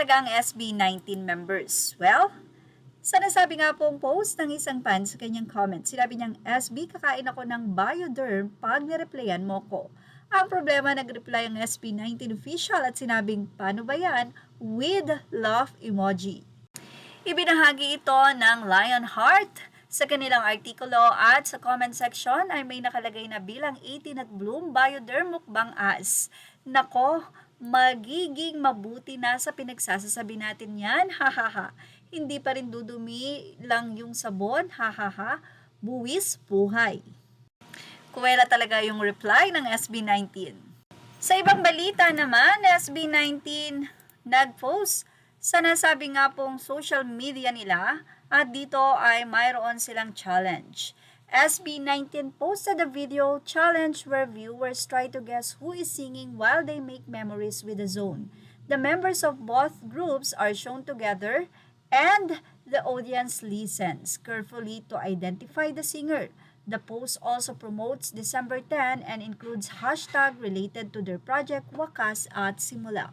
talaga ang SB19 members? Well, sa nasabi nga pong post ng isang fan sa kanyang comment, sinabi niyang, SB, kakain ako ng Bioderm pag nireplyan mo ko. Ang problema, nag-reply ang SB19 official at sinabing, paano ba yan? With love emoji. Ibinahagi ito ng Lionheart sa kanilang artikulo at sa comment section ay may nakalagay na bilang 18 at Bloom Bioderm Mukbang As. Nako, magiging mabuti na sa pinagsasasabi natin yan, hahaha. Hindi pa rin dudumi lang yung sabon, hahaha. Buwis buhay. Kuwera talaga yung reply ng SB19. Sa ibang balita naman, SB19 nag-post sa nasabi nga pong social media nila at dito ay mayroon silang challenge. SB19 posted a video challenge where viewers try to guess who is singing while they make memories with the zone. The members of both groups are shown together and the audience listens carefully to identify the singer. The post also promotes December 10 and includes hashtag related to their project Wakas at Simula.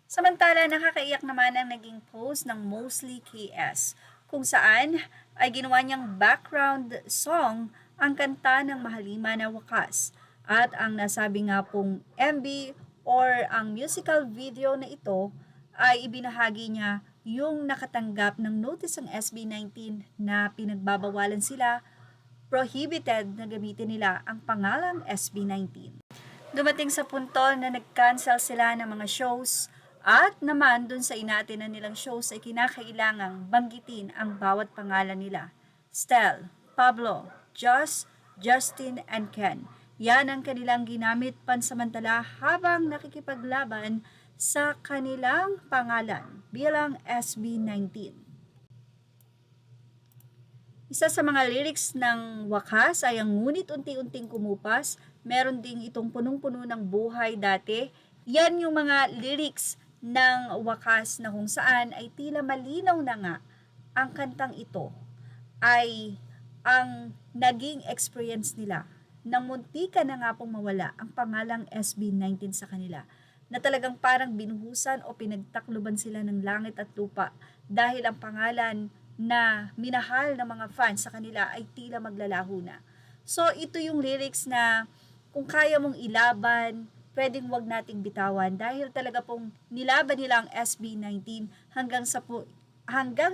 Samantala, nakakaiyak naman ang naging post ng Mostly KS, kung saan ay ginawa niyang background song ang kanta ng Mahalima na Wakas. At ang nasabi nga pong MV or ang musical video na ito ay ibinahagi niya yung nakatanggap ng notice ng SB19 na pinagbabawalan sila, prohibited na gamitin nila ang pangalang SB19. Dumating sa punto na nag-cancel sila ng mga shows at naman dun sa inatin na nilang shows ay kinakailangang banggitin ang bawat pangalan nila. Stel, Pablo, Joss, Justin, and Ken. Yan ang kanilang ginamit pansamantala habang nakikipaglaban sa kanilang pangalan bilang SB19. Isa sa mga lyrics ng Wakas ay ang ngunit unti-unting kumupas. Meron ding itong punong-puno ng buhay dati. Yan yung mga lyrics ng Wakas na kung saan ay tila malinaw na nga ang kantang ito ay ang naging experience nila nang muntika na nga pong mawala ang pangalang SB19 sa kanila, na talagang parang binuhusan o pinagtakluban sila ng langit at lupa dahil ang pangalan na minahal ng mga fans sa kanila ay tila maglalaho na. So ito yung lyrics na kung kaya mong ilaban, pwedeng wag nating bitawan dahil talaga pong nilaban nila ang SB19 hanggang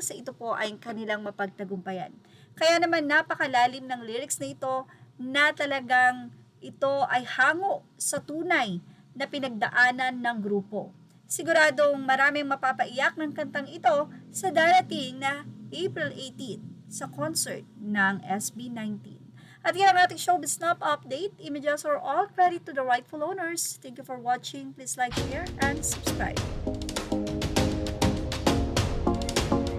sa ito po ay kanilang mapagtagumpayan. Kaya naman napakalalim ng lyrics na ito na talagang ito ay hango sa tunay na pinagdaanan ng grupo. Siguradong maraming mapapaiyak ng kantang ito sa darating na April 18 sa concert ng SB19. At yan ang ating Showbiz Snap update. Images are all credit to the rightful owners. Thank you for watching. Please like, share, and subscribe.